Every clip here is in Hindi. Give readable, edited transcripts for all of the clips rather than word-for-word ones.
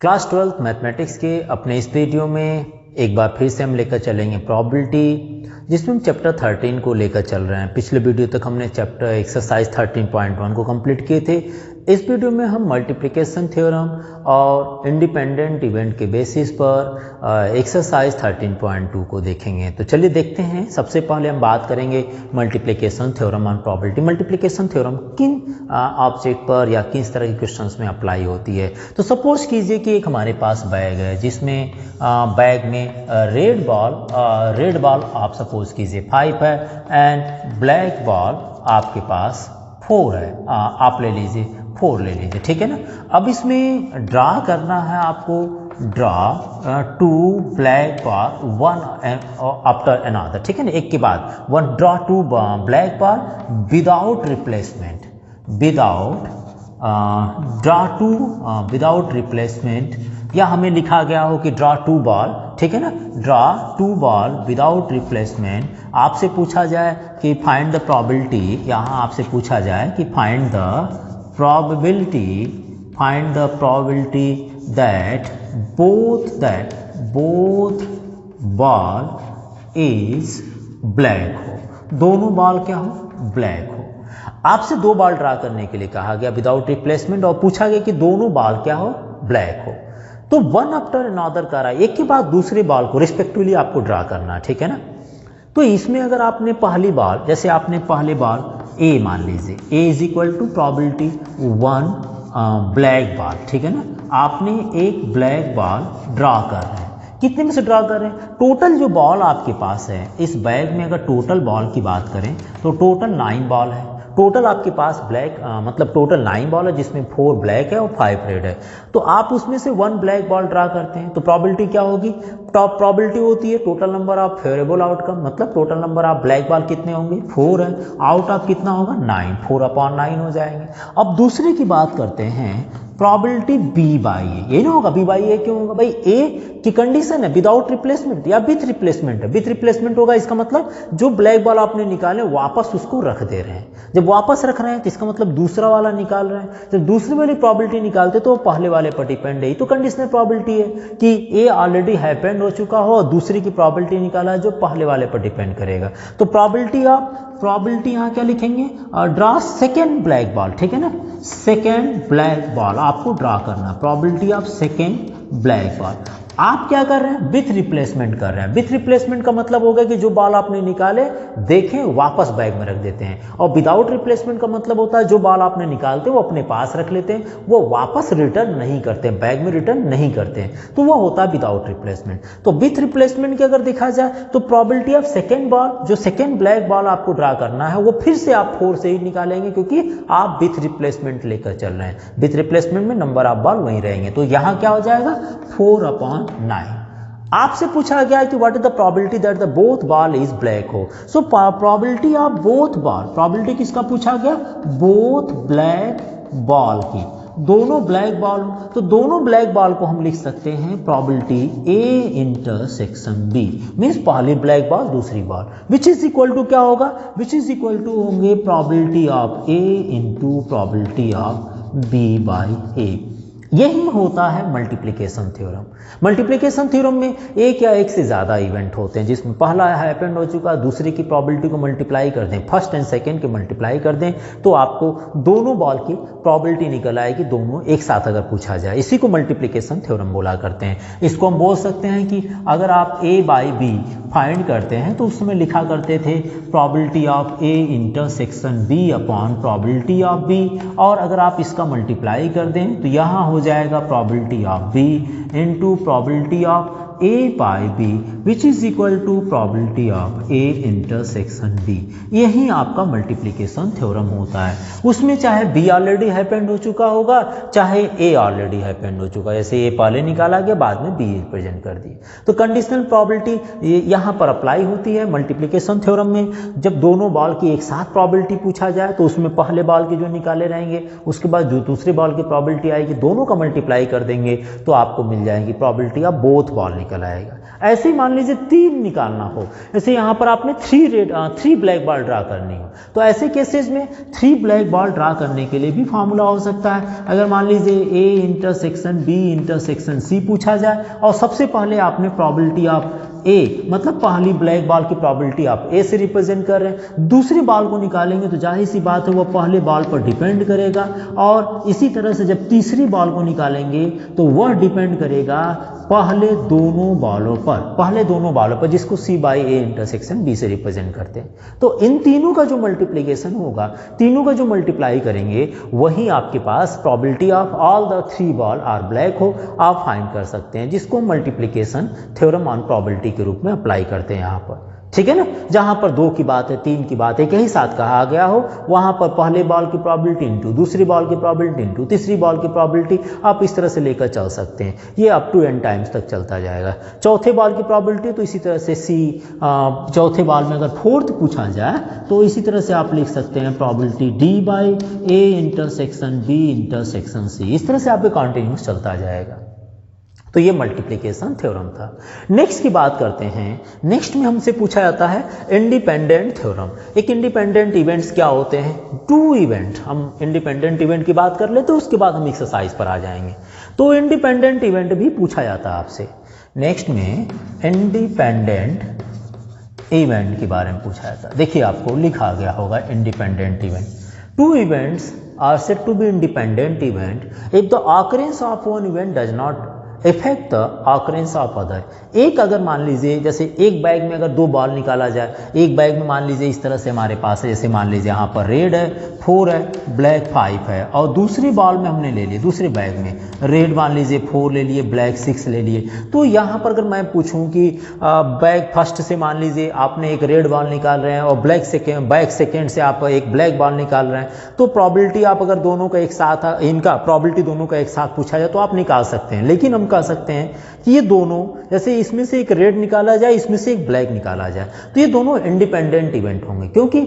क्लास 12th मैथमेटिक्स के अपने इस वीडियो में एक बार फिर से हम लेकर चलेंगे प्रॉबिलिटी, जिसमें हम चैप्टर 13 को लेकर चल रहे हैं। पिछले वीडियो तक हमने चैप्टर एक्सरसाइज 13.1 को कंप्लीट किए थे। इस वीडियो में हम मल्टीप्लिकेशन थ्योरम और इंडिपेंडेंट इवेंट के बेसिस पर एक्सरसाइज 13.2 को देखेंगे। तो चलिए देखते हैं। सबसे पहले हम बात करेंगे multiplication theorem on probability. Multiplication theorem किन ऑब्जेक्ट पर या किस तरह के क्वेश्चंस में अप्लाई होती है। तो सपोज कीजिए कि एक हमारे पास बैग है, जिसमें बैग में रेड बॉल आप सपोज कीजिए 5 है एंड ब्लैक बॉल आपके पास 4 है। आप ले लीजिए 4 ले लीजिए, ठीक है ना। अब इसमें ड्रा करना है आपको, draw 2 black ball 1 after another, ठीक है ना, एक के बाद one. Draw 2 black ball without replacement, without replacement, या हमें लिखा गया हो कि ड्रा 2 बॉल, ठीक है ना, ड्रा 2 बॉल विदाउट रिप्लेसमेंट। आपसे पूछा जाए कि फाइंड द प्रोबेबिलिटी, यहाँ आपसे पूछा जाए कि find the probability that both ball is black हो, दोनों बॉल क्या हो, ब्लैक हो। आपसे 2 बॉल ड्रा करने के लिए कहा गया विदाउट रिप्लेसमेंट, और पूछा गया कि दोनों बॉल क्या हो, ब्लैक हो। तो वन आफ्टर अनदर कर रहा है, एक के बाद दूसरे बॉल को रिस्पेक्टिवली आपको ड्रा करना है, ठीक है ना। तो इसमें अगर आपने पहली बॉल, जैसे आपने पहले बॉल ए मान लीजिए, A is equal to probability 1 black ball, ठीक है ना। आपने एक ब्लैक बॉल ड्रा कर रहे हैं। कितने में से ड्रा कर रहे हैं? टोटल जो बॉल आपके पास है इस बैग में, अगर टोटल बॉल की बात करें तो टोटल 9 बॉल है। टोटल आपके पास ब्लैक मतलब टोटल 9 बॉल है, जिसमें 4 ब्लैक है और 5 रेड है। तो आप उसमें से 1 ब्लैक बॉल ड्रा करते हैं, तो प्रोबेबिलिटी क्या होगी? टॉप प्रोबेबिलिटी होती है total number of favourable outcome, मतलब total number of black ball कितने होंगे, 4 है, आउट ऑफ कितना होगा, 9, 4/9 हो जाएंगे। अब दूसरे की बात करते हैं, प्रोबेबिलिटी बी बाई ए, ये ना होगा, बी बाई ए क्यों होगा भाई? ए की कंडीशन है विदाउट रिप्लेसमेंट या विथ रिप्लेसमेंट है। विथ रिप्लेसमेंट होगा, इसका मतलब जो ब्लैक बॉल आपने निकाले वापस उसको रख दे रहे हैं। जब वापस रख रहे हैं तो इसका मतलब दूसरा वाला निकाल रहे हैं। जब दूसरी वाली प्रोबेबिलिटी निकालते तो वो पहले वाले पर डिपेंड है। तो कंडीशनल प्रोबेबिलिटी है कि ए ऑलरेडी हैपेंड हो चुका हो और दूसरी की प्रोबेबिलिटी निकाला है जो पहले वाले पर डिपेंड करेगा। तो प्रोबेबिलिटी यहाँ क्या लिखेंगे? ड्रा सेकेंड ब्लैक बॉल, ठीक है ना, सेकेंड ब्लैक बॉल आपको ड्रा करना, probability of second black ball. आप क्या कर रहे हैं? विथ रिप्लेसमेंट कर रहे हैं। विथ रिप्लेसमेंट का मतलब होगा कि जो बॉल आपने निकाले देखें वापस बैग में रख देते हैं, और विदाउट रिप्लेसमेंट का मतलब होता है जो बॉल आपने निकालते वो अपने पास रख लेते हैं, वो वापस रिटर्न नहीं करते, बैग में रिटर्न नहीं करते हैं, तो वो होता है विदाउट रिप्लेसमेंट। तो विथ रिप्लेसमेंट की अगर देखा जाए तो प्रोबेबिलिटी ऑफ सेकेंड बॉल, जो सेकेंड ब्लैक बॉल आपको ड्रा करना है, वो फिर से आप 4 से ही निकालेंगे, क्योंकि आप विथ रिप्लेसमेंट लेकर चल रहे हैं। विथ रिप्लेसमेंट में नंबर ऑफ बॉल वहीं रहेंगे, तो यहाँ क्या हो जाएगा, 4/9। आपसे पूछा गया है कि what is the probability that the both ball is black हो। So probability of both ball, probability किसका पूछा गया? बोथ ब्लैक बॉल की, दोनों ब्लैक बॉल। तो दोनों ब्लैक बॉल को हम लिख सकते हैं probability A intersection B, means पहली ब्लैक बॉल दूसरी ball, which is equal to क्या होगा? विच इज इक्वल टू होंगे probability of A into probability of B by A. यही होता है मल्टीप्लिकेशन थ्योरम। मल्टीप्लिकेशन थ्योरम में एक या एक से ज़्यादा इवेंट होते हैं, जिसमें पहला हैपेंड हो चुका, दूसरे की प्रोबेबिलिटी को मल्टीप्लाई कर दें, फर्स्ट एंड सेकंड के मल्टीप्लाई कर दें, तो आपको दोनों बॉल की प्रोबेबिलिटी निकल आएगी, दोनों एक साथ अगर पूछा जाए। इसी को मल्टीप्लिकेशन थ्योरम बोला करते हैं। इसको हम बोल सकते हैं कि अगर आप ए बाई बी फाइंड करते हैं तो उसमें लिखा करते थे probability of A intersection B upon probability of B, और अगर आप इसका मल्टीप्लाई कर दें तो यहाँ हो जाएगा probability of B into probability of A by B, which is equal to probability of A intersection B. यही आपका मल्टीप्लिकेशन थ्योरम होता है। उसमें चाहे बी ऑलरेडी हैपेंड हो चुका होगा, चाहे ए ऑलरेडी हैपेंड हो चुका, जैसे ए पहले निकाला गया बाद में बी प्रेजेंट कर दी। तो कंडीशनल प्रोबेबिलिटी यहाँ पर अप्लाई होती है मल्टीप्लिकेशन थ्योरम में। जब दोनों बॉल की एक साथ प्रोबेबिलिटी पूछा जाए तो उसमें पहले बॉल के जो निकाले रहेंगे, उसके बाद जो दूसरे बॉल की प्रोबेबिलिटी आएगी, दोनों का मल्टीप्लाई कर देंगे तो आपको मिल जाएगी प्रोबेबिलिटी ऑफ बोथ बॉल निकल आएगा। ऐसे ही मान लीजिए 3 निकालना हो, जैसे यहाँ पर आपने 3 ब्लैक बॉल ड्रा करनी हो, तो ऐसे केसेस में 3 ब्लैक बॉल ड्रा करने के लिए भी फार्मूला हो सकता है। अगर मान लीजिए A intersection B intersection C पूछा जाए और सबसे पहले आपने प्रोबेबिलिटी ऑफ A मतलब पहली ब्लैक बॉल की प्रोबेबिलिटी आप A से रिप्रेजेंट कर रहे हैं, दूसरी बॉल को निकालेंगे तो जाहिर सी बात है वो पहले बॉल पर डिपेंड करेगा, और इसी तरह से जब तीसरी बॉल को निकालेंगे तो वह डिपेंड करेगा पहले दोनों बॉलों पर जिसको C by A intersection B से रिप्रेजेंट करते हैं। तो इन तीनों का जो मल्टीप्लिकेशन होगा, तीनों का जो मल्टीप्लाई करेंगे, वही आपके पास probability of all the 3 ball are black हो आप फाइंड कर सकते हैं, जिसको मल्टीप्लिकेशन थ्योरम ऑन प्रोबेबिलिटी के रूप में अप्लाई करते हैं यहाँ पर। ठीक है ना, जहां पर 2 की बात है, 3 की बात है, एक ही साथ कहा गया हो, वहां पर पहले बॉल की प्रोबेबिलिटी इंटू दूसरी बॉल की प्रोबेबिलिटी इंटू तीसरी बॉल की प्रोबेबिलिटी, आप इस तरह से लेकर चल सकते हैं। ये अप टू n टाइम्स तक चलता जाएगा। चौथे बॉल की प्रोबेबिलिटी तो इसी तरह से चौथे बॉल में अगर 4th पूछा जाए तो इसी तरह से आप लिख सकते हैं probability D by A intersection B intersection C, इस तरह से आपके कॉन्टिन्यूस चलता जाएगा। तो ये मल्टीप्लिकेशन थ्योरम था। नेक्स्ट की बात करते हैं। नेक्स्ट में हमसे पूछा जाता है इंडिपेंडेंट थ्योरम। एक इंडिपेंडेंट इवेंट्स क्या होते हैं? 2 इवेंट। हम इंडिपेंडेंट इवेंट की बात कर ले तो उसके बाद हम एक्सरसाइज पर आ जाएंगे। तो इंडिपेंडेंट इवेंट भी पूछा जाता है आपसे। नेक्स्ट में इंडिपेंडेंट इवेंट के बारे में पूछा जाता है। देखिए आपको लिखा गया होगा independent event. 2 events are said to be independent event if the occurrence of one event does not effect the occurrence of other. एक अगर मान लीजिए जैसे एक बैग में अगर 2 बॉल निकाला जाए, एक बैग में मान लीजिए इस तरह से हमारे पास है, जैसे मान लीजिए यहाँ पर रेड है 4 है, ब्लैक 5 है, और दूसरी बॉल में हमने ले लिए, दूसरे बैग में रेड मान लीजिए 4 ले लिए, ब्लैक 6 ले लिए। तो यहाँ पर अगर मैं पूछूँ कि बैग फर्स्ट से मान लीजिए आपने एक रेड बॉल निकाल रहे हैं और बैग सेकेंड से आप एक ब्लैक बॉल निकाल रहे हैं, तो प्रॉबिलिटी आप अगर दोनों का एक साथ, इनका प्रॉबिलिटी दोनों का एक साथ पूछा जाए तो आप निकाल सकते हैं। लेकिन हम कह सकते हैं कि ये दोनों, जैसे इसमें से एक रेड निकाला जाए, इसमें से एक ब्लैक निकाला जाए, तो ये दोनों इंडिपेंडेंट इवेंट होंगे, क्योंकि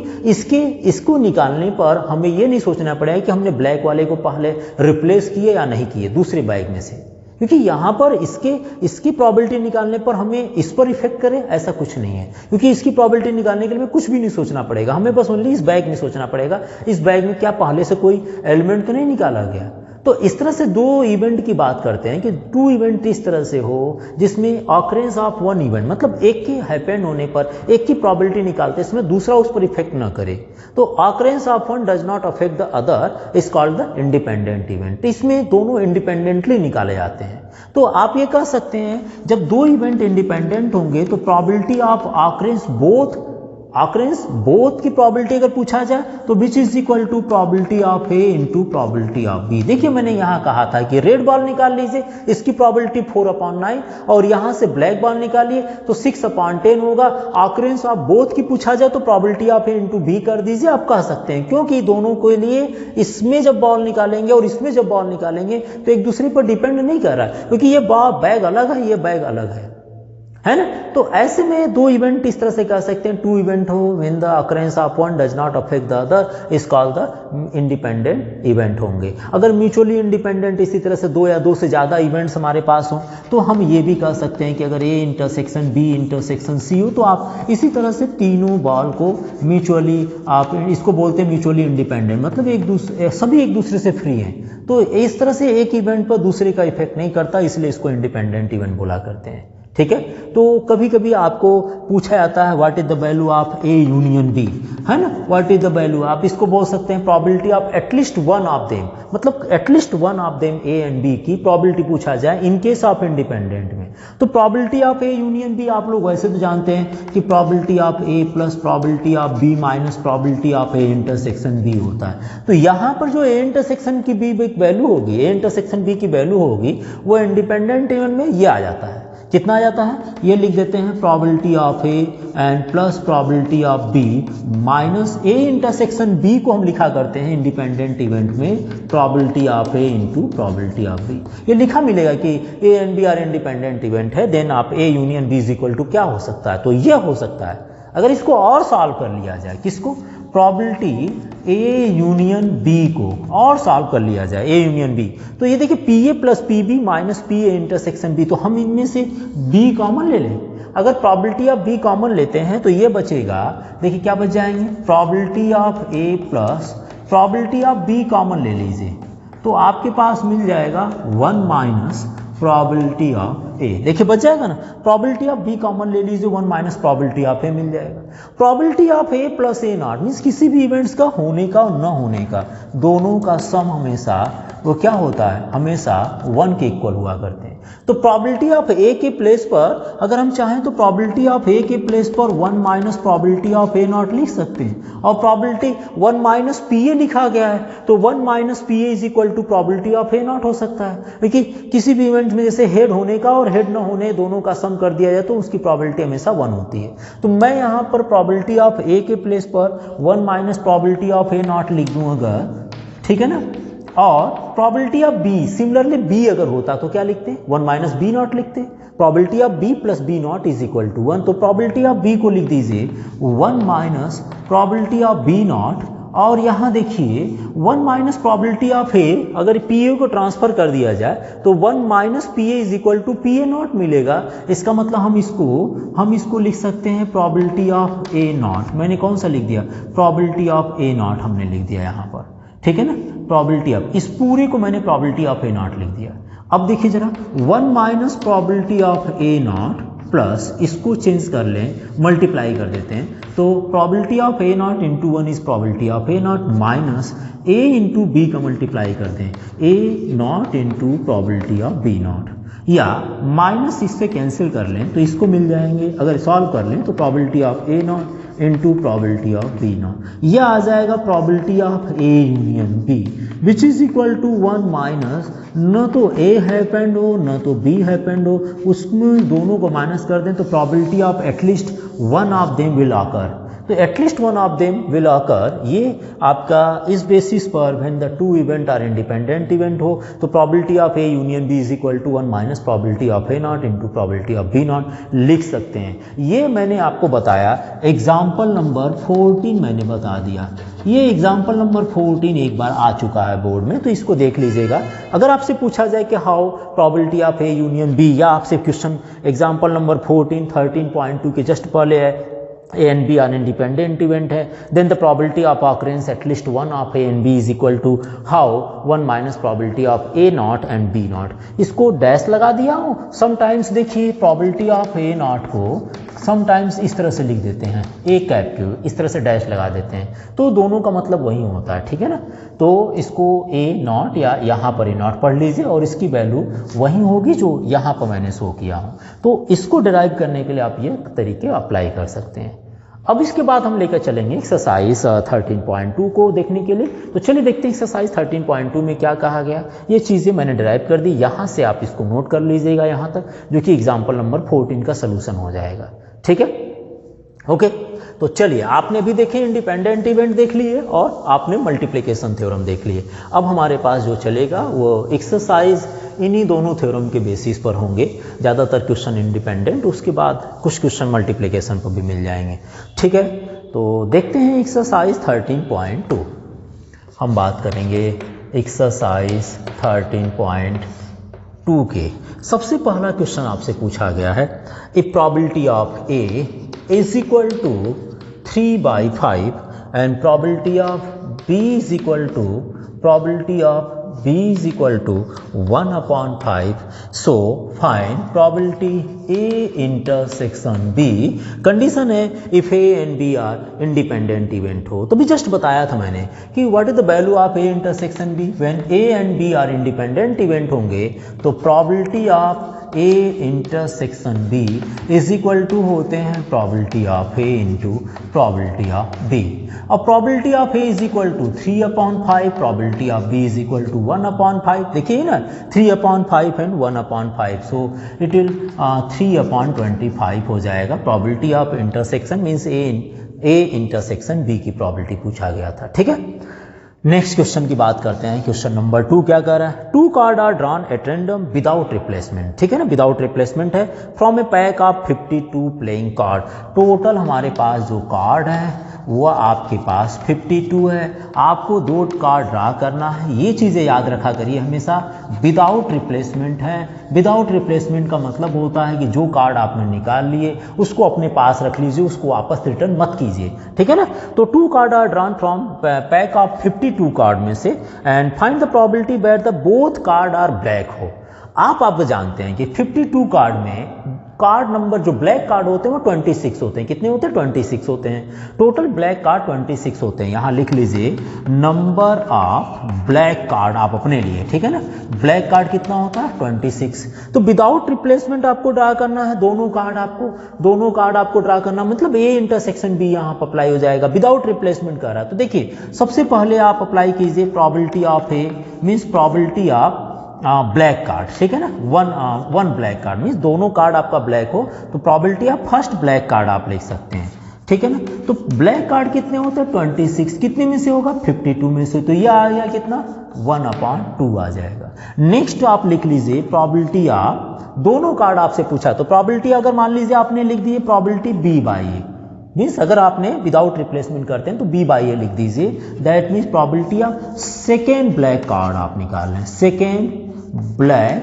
इसको निकालने पर हमें ये नहीं सोचना पड़ेगा कि हमने ब्लैक वाले को पहले रिप्लेस किए या नहीं किए दूसरे बैग में से, क्योंकि यहाँ पर इसकी प्रोबेबिलिटी निकालने पर हमें इस पर इफेक्ट करे ऐसा कुछ नहीं है, क्योंकि इसकी प्रोबेबिलिटी निकालने के लिए हमें कुछ भी नहीं सोचना पड़ेगा, हमें बस ओनली इस बैग में सोचना पड़ेगा, इस बैग में क्या पहले से कोई एलिमेंट तो नहीं निकाला गया। तो इस तरह से 2 इवेंट की बात करते हैं कि 2 इवेंट इस तरह से हो जिसमें ऑकरेंस ऑफ 1 इवेंट, मतलब एक के हैपन होने पर एक की प्रोबेबिलिटी निकालते हैं, इसमें दूसरा उस पर इफेक्ट ना करे, तो occurrence of 1 does not affect the other is called the independent event. इसमें दोनों इंडिपेंडेंटली निकाले जाते हैं। तो आप ये कह सकते हैं जब 2 इवेंट इंडिपेंडेंट होंगे तो प्रोबेबिलिटी ऑफ ऑकरेंस बोथ की प्रोबेबिलिटी अगर पूछा जाए तो which is equal to probability of A into probability of B. देखिए मैंने यहाँ कहा था कि रेड बॉल निकाल लीजिए, इसकी प्रोबेबिलिटी 4/9, और यहाँ से ब्लैक बॉल निकालिए तो 6/10 होगा। ऑकरेंस ऑफ बोथ की पूछा जाए तो probability of A into B कर दीजिए, आप कह सकते हैं, क्योंकि दोनों के लिए इसमें जब बॉल निकालेंगे और इसमें जब बॉल निकालेंगे तो एक दूसरे पर डिपेंड नहीं कर रहा है, क्योंकि ये बैग अलग है, ये बैग अलग है ना। तो ऐसे में 2 इवेंट इस तरह से कह सकते हैं, 2 इवेंट हो when the occurrence of 1 does not affect the other is called the independent event होंगे। अगर म्यूचुअली इंडिपेंडेंट इसी तरह से 2 या 2 से ज़्यादा इवेंट्स हमारे पास हो तो हम ये भी कह सकते हैं कि अगर A intersection B intersection C हो तो आप इसी तरह से तीनों बॉल को म्यूचुअली, आप इसको बोलते हैं म्यूचुअली इंडिपेंडेंट, मतलब सभी एक दूसरे से फ्री हैं। तो इस तरह से एक इवेंट पर दूसरे का इफेक्ट नहीं करता, इसलिए इसको इंडिपेंडेंट इवेंट बोला करते हैं। ठीक है, तो कभी कभी आपको पूछा जाता है what is the value of A union B, है ना, व्हाट इज द वैल्यू, आप इसको बोल सकते हैं probability of at least 1 of them, मतलब at least 1 of them A and B की प्रोबेबिलिटी पूछा जाए इन केस ऑफ इंडिपेंडेंट में। तो probability of A union B आप लोग वैसे तो जानते हैं कि probability of A plus probability of B minus probability of A intersection B होता है। तो यहाँ पर जो ए इंटरसेक्शन की बी एक वैल्यू होगी, ए इंटरसेक्शन बी की वैल्यू होगी, वो इंडिपेंडेंट इवेंट में ये आ जाता है। कितना आ जाता है, ये लिख देते हैं probability of A and plus probability of B minus A intersection B को हम लिखा करते हैं इंडिपेंडेंट इवेंट में probability of A into probability of B. ये लिखा मिलेगा कि A and B are independent event है, देन आप A union B is equal to क्या हो सकता है, तो ये हो सकता है। अगर इसको और सॉल्व कर लिया जाए, किसको, प्रोबेबिलिटी ए यूनियन बी को और सॉल्व कर लिया जाए, ए यूनियन बी, तो ये देखिए P A plus P B minus P A intersection B, तो हम इनमें से बी कॉमन ले लें। अगर प्रॉबिलिटी ऑफ बी कॉमन लेते हैं तो ये बचेगा, देखिए क्या बच जाएंगे, probability of A plus probability of B common ले लीजिए, तो आपके पास मिल जाएगा 1 माइनस प्रॉबिलिटी ऑफ ए, देखिए बच जाएगा ना, प्रॉबिलिटी ऑफ बी कॉमन ले लीजिए, 1 माइनस प्रॉबिलिटी ऑफ ए मिल जाएगा। Probability of A plus A not means किसी भी इवेंट्स का होने का और न होने का, दोनों का सम हमेशा वो क्या होता है, हमेशा 1 के इक्वल हुआ करते हैं। तो प्रॉबिलिटी ऑफ ए के प्लेस पर अगर हम चाहें तो प्रॉबिलिटी ऑफ ए के प्लेस पर 1 minus probability of A not लिख सकते हैं, और प्रॉबिलिटी 1 माइनस पी ए लिखा गया है तो 1 minus P A is equal to probability of A not हो सकता है, क्योंकि किसी भी इवेंट में जैसे हेड होने का और हेड न होने दोनों का सम कर दिया जाए तो उसकी प्रॉबिलिटी हमेशा 1 होती है। तो मैं यहाँ पर प्रॉबिलिटी ऑफ ए के प्लेस पर 1 minus probability of A not लिख दूँ अगर, ठीक है ना, और probability of B similarly B अगर होता तो क्या लिखते हैं, 1 माइनस बी नॉट लिखते हैं, probability of B plus B not is equal to 1, तो प्रॉबिलिटी ऑफ बी को लिख दीजिए 1 minus probability of B not, और यहाँ देखिए 1 माइनस प्रॉबिलिटी ऑफ ए, अगर पी ए को ट्रांसफर कर दिया जाए तो 1 minus P A is equal to P A not मिलेगा। इसका मतलब हम इसको लिख सकते हैं प्रॉबिलिटी ऑफ ए नॉट, मैंने कौन सा लिख दिया, प्रॉबिलिटी ऑफ ए नॉट हमने लिख दिया यहाँ पर, ठीक है ना, प्रॉबिलिटी ऑफ, इस पूरे को मैंने प्रॉबिलिटी ऑफ ए नॉट लिख दिया। अब देखिए जरा 1 minus probability of A not plus इसको चेंज कर लें, मल्टीप्लाई कर देते हैं, तो probability of A not into 1 is probability of A not minus A into B का मल्टीप्लाई करते हैं, A not into probability of B not, या माइनस इससे कैंसिल कर लें तो इसको मिल जाएंगे, अगर सॉल्व कर लें तो probability of A not into probability of B not, यह आ जाएगा probability of A union B which is equal to 1 minus, न तो ए हैपेंड हो न तो बी हैपेंड हो, उसमें दोनों को माइनस कर दें तो probability of at least one of them will occur, तो at least one of them will occur, ये आपका इस बेसिस पर when the two event are independent event हो तो probability of A union B is equal to 1 minus probability of A not into probability of B not लिख सकते हैं। ये मैंने आपको बताया, एग्जाम्पल नंबर 14 मैंने बता दिया, ये एग्जाम्पल नंबर 14 एक बार आ चुका है बोर्ड में, तो इसको देख लीजिएगा। अगर आपसे पूछा जाए कि how probability of A union B, या आपसे क्वेश्चन एग्जाम्पल नंबर 14 13.2 के जस्ट पहले है, A and B are independent event है, then the probability of occurrence at least one of A and B is equal to how 1 minus probability of A naught and B naught, इसको डैश लगा दिया हूँ। समटाइम्स देखिए प्रॉबिलिटी ऑफ A naught को समटाइम्स इस तरह से लिख देते हैं, A कैप क्यू इस तरह से डैश लगा देते हैं, तो दोनों का मतलब वही होता है, ठीक है ना। तो इसको A नॉट या यहाँ पर A नॉट पढ़ लीजिए और इसकी वैल्यू वही होगी जो यहाँ पर मैंने शो किया हूँ, तो इसको डिराइव करने के लिए आप ये तरीके अप्लाई कर सकते हैं। अब इसके बाद हम लेकर चलेंगे एक्सरसाइज 13.2 को देखने के लिए, तो चलिए देखते हैं एक्सरसाइज 13.2 में क्या कहा गया। ये चीज़ें मैंने डिराइव कर दी, यहाँ से आप इसको नोट कर लीजिएगा यहाँ तक, जो कि एग्जाम्पल नंबर 14 का सोल्यूशन हो जाएगा, ठीक है, ओके। तो चलिए आपने भी देखे इंडिपेंडेंट इवेंट देख लिए और आपने मल्टीप्लिकेशन थ्योरम देख लिए। अब हमारे पास जो चलेगा वो एक्सरसाइज इन्हीं दोनों थ्योरम के बेसिस पर होंगे, ज़्यादातर क्वेश्चन इंडिपेंडेंट, उसके बाद कुछ क्वेश्चन मल्टीप्लिकेशन पर भी मिल जाएंगे, ठीक है। तो देखते हैं एक्सरसाइज 13.2, हम बात करेंगे एक्सरसाइज 13.2 के। सबसे पहला क्वेश्चन आपसे पूछा गया है, if probability of A is equal to 3/5 and probability of B is equal to probability of b is equal to 1/5, so find probability A intersection B। Condition है if A and B are independent event हो, तो भी जस्ट बताया था मैंने कि what is the value of A intersection B, when A and B are independent event होंगे तो probability of A intersection B is equal to होते हैं probability of A into probability of B। अब probability of A is equal to 3/5, probability of B is equal to 1/5, देखिए ना 3/5 and 1/5, so it will 3/25 हो जाएगा। probability of intersection means A intersection B की probability पूछा गया था, ठीक है। नेक्स्ट क्वेश्चन की बात करते हैं। क्वेश्चन नंबर 2 क्या कर रहा है, 2 card are drawn at random without replacement, ठीक है ना, विदाउट रिप्लेसमेंट है, from a pack of 52 playing card. Total हमारे पास जो कार्ड है वो आपके पास 52 है। आपको 2 कार्ड ड्रा करना है, ये चीज़ें याद रखा करिए हमेशा। विदाउट रिप्लेसमेंट है, विदाउट रिप्लेसमेंट का मतलब होता है कि जो कार्ड आपने निकाल लिए उसको अपने पास रख लीजिए, उसको वापस रिटर्न मत कीजिए, ठीक है ना। तो 2 card are drawn from pack of 52 card में से and find the probability that the both card are black हो। आप जानते हैं कि 52 कार्ड में कार्ड नंबर जो ब्लैक कार्ड होते हैं वो 26 होते हैं। कितने होते हैं? 26 होते हैं। टोटल ब्लैक कार्ड 26 होते हैं। यहां लिख लीजिए नंबर ऑफ ब्लैक कार्ड आप अपने लिए, ठीक है ना। ब्लैक कार्ड कितना होता है? 26। तो विदाउट रिप्लेसमेंट आपको ड्रा करना है दोनों कार्ड आपको ड्रा करना, मतलब ए इंटरसेक्शन बी यहां पर अप्लाई हो जाएगा। विदाउट रिप्लेसमेंट कर रहा है तो देखिए सबसे पहले आप अप्लाई कीजिए probability of A means probability of black card, ठीक है ना। वन ब्लैक कार्ड मीन्स दोनों कार्ड आपका ब्लैक हो तो probability of first black card आप लिख सकते हैं, ठीक है ना। तो ब्लैक कार्ड कितने होते हैं? 26। कितने में से होगा? 52 में से। तो ये आ गया कितना? 1/2 आ जाएगा। नेक्स्ट आप लिख लीजिए प्रोबेबिलिटी ऑफ, दोनों कार्ड आपसे पूछा तो प्रोबेबिलिटी अगर मान लीजिए आपने लिख दी प्रोबेबिलिटी B/A मीन्स अगर आपने विदाउट रिप्लेसमेंट करते हैं तो B/A लिख दीजिए। That means probability of second black card आप निकाल लें। Second black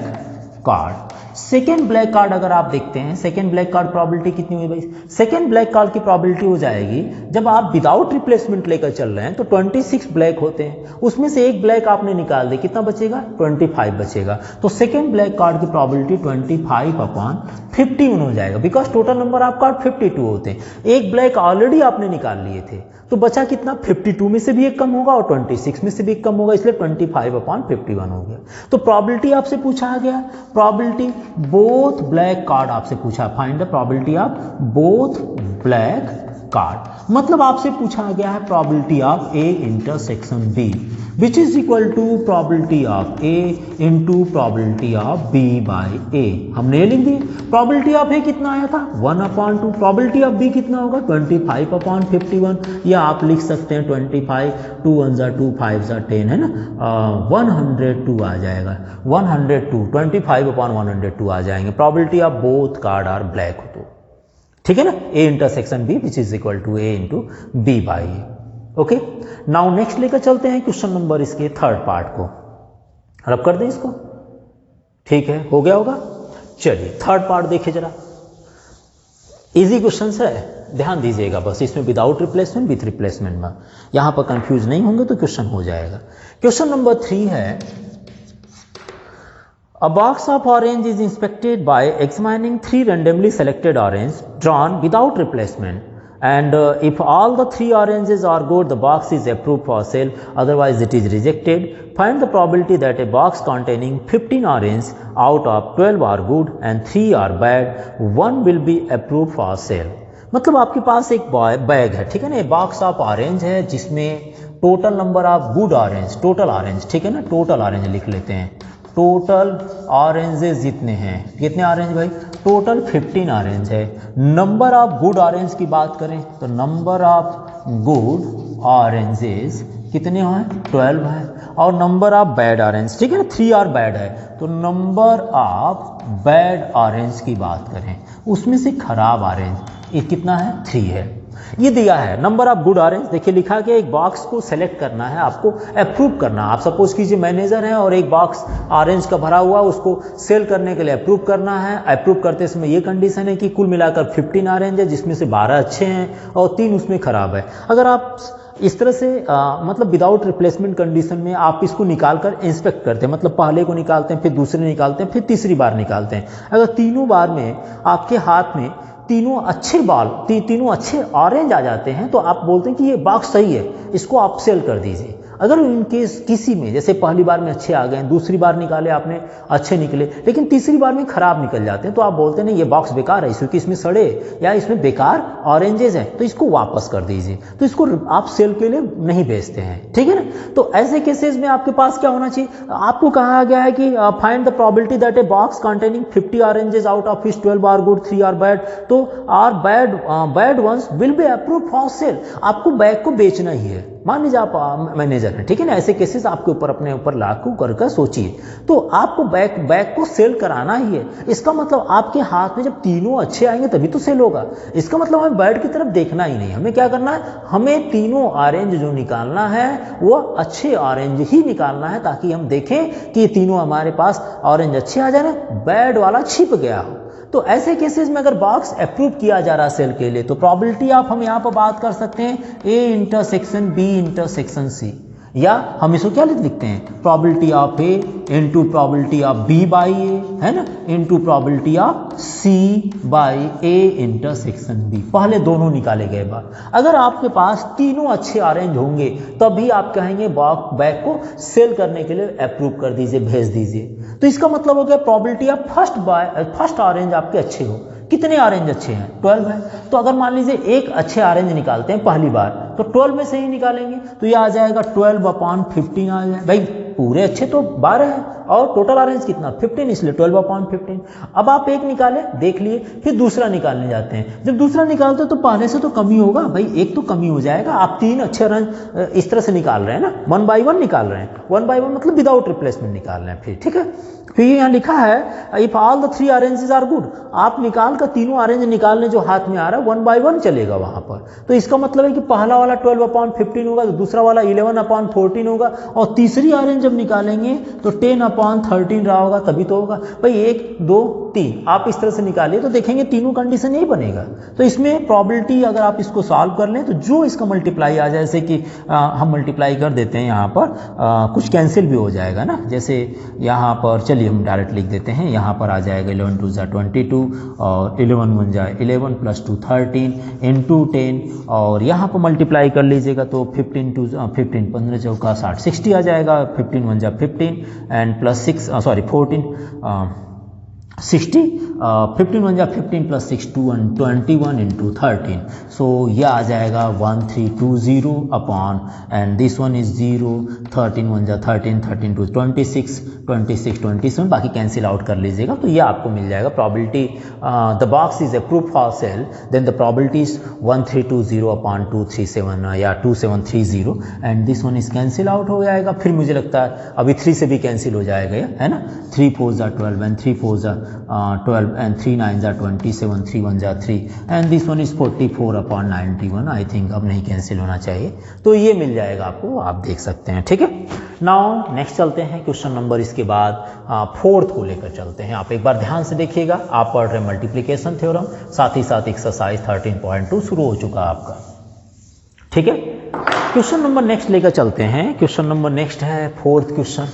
card, second black card अगर आप देखते हैं सेकेंड ब्लैक कार्ड प्रोबेबिलिटी कितनी हुई भाई? सेकेंड ब्लैक कार्ड की प्रोबेबिलिटी हो जाएगी जब आप विदाउट रिप्लेसमेंट लेकर चल रहे हैं तो 26 ब्लैक होते हैं, उसमें से एक ब्लैक आपने निकाल दे, कितना बचेगा? 25 बचेगा। तो सेकेंड ब्लैक कार्ड की प्रोबेबिलिटी 25/51 हो जाएगा because total number of card 52 होते हैं। एक ब्लैक ऑलरेडी आपने निकाल लिए थे तो बचा कितना? 52 में से भी एक कम होगा और 26 में से भी एक कम होगा, इसलिए 25/51 हो गया। तो प्रोबेबिलिटी आपसे पूछा गया प्रोबेबिलिटी बोथ ब्लैक कार्ड आपसे पूछा, find the probability of both black card, मतलब आपसे पूछा गया है probability of A intersection B which is equal to probability of A into probability of B/A। हमने लिख दी प्रोबेबिलिटी ऑफ A कितना आया था? 1/2। प्रोबेबिलिटी ऑफ B कितना होगा? 25/51, या आप लिख सकते हैं 25, 2 1 2 5 10 है ना, 102 आ जाएगा। 102 25/102 आ जाएंगे। Probability of both card are black हो तो, ठीक है ना। A intersection B which is equal to A into B/A। Okay, now next लेकर चलते हैं क्वेश्चन नंबर इसके थर्ड पार्ट को। रब कर दें इसको, ठीक है, हो गया होगा। चलिए थर्ड पार्ट देखिए जरा, इजी क्वेश्चन है, ध्यान दीजिएगा बस। इसमें विदाउट रिप्लेसमेंट विथ रिप्लेसमेंट में यहां पर कंफ्यूज नहीं होंगे तो क्वेश्चन हो जाएगा। क्वेश्चन नंबर 3 है A box of orange is inspected by examining 3 randomly selected oranges drawn without replacement and if all the 3 oranges are good the box is approved for sale, otherwise it is rejected. Find the probability that a box containing 15 oranges out of 12 are good and 3 are bad, 1 will be approved for sale। मतलब आपके पास एक बैग है, ठीक है ना, बॉक्स ऑफ ऑरेंज है जिसमें total number of good orange, total orange, ठीक है ना, टोटल ऑरेंज लिख लेते हैं। टोटल ऑरेंजेस जितने हैं, कितने ऑरेंज भाई? टोटल 15 ऑरेंज है। नंबर ऑफ गुड ऑरेंज की बात करें तो नंबर ऑफ गुड ऑरेंजेस कितने हैं? 12 है। और नंबर ऑफ बैड ऑरेंज, ठीक है ना, 3 और बैड है, तो नंबर ऑफ बैड ऑरेंज की बात करें उसमें से खराब ऑरेंज ये कितना है? 3 है। ये दिया है नंबर ऑफ गुड ऑरेंज। देखिए लिखा गया एक बॉक्स को सेलेक्ट करना है, आपको अप्रूव करना है। आप सपोज कीजिए मैनेजर हैं और एक बॉक्स ऑरेंज का भरा हुआ उसको सेल करने के लिए अप्रूव करना है। अप्रूव करते समय ये कंडीशन है कि कुल मिलाकर 15 ऑरेंज है जिसमें से 12 अच्छे हैं और 3 उसमें खराब है। अगर आप इस तरह से मतलब विदाउट रिप्लेसमेंट कंडीशन में आप इसको निकाल कर इंस्पेक्ट करते हैं, मतलब पहले को निकालते हैं, फिर दूसरे निकालते हैं, फिर तीसरी बार निकालते हैं। अगर तीनों बार में आपके हाथ में तीनों अच्छे तीनों अच्छे ऑरेंज आ जाते हैं तो आप बोलते हैं कि ये बॉक्स सही है, इसको आप सेल कर दीजिए। अगर इनकेस किसी में जैसे पहली बार में अच्छे आ गए, दूसरी बार निकाले आपने अच्छे निकले, लेकिन तीसरी बार में खराब निकल जाते हैं तो आप बोलते हैं नहीं ये बॉक्स बेकार है, क्योंकि इसमें सड़े या इसमें बेकार ऑरेंजेस हैं, तो इसको वापस कर दीजिए। तो इसको आप सेल के लिए नहीं बेचते हैं, ठीक है ना। तो ऐसे केसेस में आपके पास क्या होना चाहिए? आपको कहा गया है कि find the probability that a box containing 50 oranges out of which 12 are good, 3 are bad, तो are bad ones will be approved for sale. आपको बैग को बेचना ही है, मान लीजिए आप मैनेजर हैं, ठीक है ना, ऐसे केसेस आपके ऊपर अपने ऊपर लागू कर सोचिए। तो आपको बैग को सेल कराना ही है। इसका मतलब आपके हाथ में जब तीनों अच्छे आएंगे तभी तो सेल होगा। इसका मतलब हमें बैड की तरफ देखना ही नहीं, हमें क्या करना है, हमें तीनों ऑरेंज जो निकालना है वो अच्छे ऑरेंज ही निकालना है, ताकि हम देखें कि ये तीनों हमारे पास ऑरेंज अच्छे आ जा रहे हैं, बैड वाला छिप गया हो। तो ऐसे केसेस में अगर बॉक्स अप्रूव किया जा रहा है सेल के लिए, तो प्रोबेबिलिटी ऑफ हम यहाँ पर बात कर सकते हैं A intersection B intersection C, या हम इसको क्या लिखते हैं, probability of A into probability of B by A, है ना, into probability of C by A intersection B. पहले दोनों निकाले गए बाद अगर आपके पास तीनों अच्छे ऑरेंज होंगे तभी आप कहेंगे बैग को सेल करने के लिए अप्रूव कर दीजिए, भेज दीजिए। तो इसका मतलब हो गया प्रोबेबिलिटी ऑफ फर्स्ट ऑरेंज आपके अच्छे हो। कितने ऑरेंज अच्छे हैं, 12 है। तो अगर मान लीजिए एक अच्छे ऑरेंज निकालते हैं पहली बार, तो 12 में से ही निकालेंगे, तो ये आ जाएगा 12/15 आ जाए। भाई पूरे अच्छे तो 12 है और टोटल ऑरेंज कितना 15, इसलिए 12/15। अब आप एक निकाले, देख लिए, फिर दूसरा निकालने जाते हैं। जब दूसरा निकालते हैं तो पहले से तो कमी होगा, भाई एक तो कमी हो जाएगा। आप तीन अच्छे ऑरेंज इस तरह से निकाल रहे हैं ना, 1 by 1 निकाल रहे हैं, 1 by 1 मतलब विदाउट रिप्लेसमेंट निकाल रहे हैं। फिर ठीक है, फिर यहाँ लिखा है if all the 3 oranges are good, आप निकाल कर तीनों ऑरेंज निकालने जो हाथ में आ रहा है 1 by 1 चलेगा वहां पर। तो इसका मतलब है कि पहला वाला 12/15 होगा, तो दूसरा वाला 11/14 होगा, और तीसरी ऑरेंज जब निकालेंगे तो 10/13 रहा होगा, तभी तो होगा। भाई 1 2 3 आप इस तरह से निकालिए तो देखेंगे तीनों कंडीशन यही बनेगा। तो इसमें प्रोबेबिलिटी अगर आप इसको सॉल्व कर लें तो जो इसका मल्टीप्लाई आ जाए, जैसे कि हम मल्टीप्लाई कर देते हैं यहाँ पर, कुछ कैंसिल भी हो जाएगा ना। जैसे यहाँ पर चलिए हम डायरेक्ट लिख देते हैं, यहाँ पर आ जाएगा 11 2 जा 22 और 11 1 जा 11 + 2 13 × 10, और यहाँ पर मल्टीप्लाई कर लीजिएगा तो 15 15 चौका 60 60 आ जाएगा। 15 1 जा 15 एंड प्लस 6 14 60 15 1 जा 15 + 6 21 × 13, सो यह आ जाएगा 1320 upon, and this one is 0, 13 1 जा 13 13 2 26 26 27, बाकी कैंसिल आउट कर लीजिएगा तो ये आपको मिल जाएगा probability the box is approved for sale, then the probability is 1320 upon 237 या 2730, and this one is cancel out हो जाएगा। फिर मुझे लगता है अभी 3 से भी कैंसिल हो जाएगा, है ना, 3 4 जा 12 एंड 3 4 जा 12 and 3 9 are 27, 3 1 are 3, and this one is 44/91। I think अब नहीं कैंसिल होना चाहिए, तो ये मिल जाएगा आपको, आप देख सकते हैं। ठीक है, नाउ नेक्स्ट चलते हैं क्वेश्चन नंबर, इसके बाद 4th को लेकर चलते हैं। आप एक बार ध्यान से देखिएगा, आप पढ़ रहे मल्टीप्लिकेशन थ्योरम, साथ ही साथ एक्सरसाइज 13.2 शुरू हो चुका आपका। ठीक है, क्वेश्चन नंबर नेक्स्ट लेकर चलते हैं। क्वेश्चन नंबर नेक्स्ट है 4th क्वेश्चन।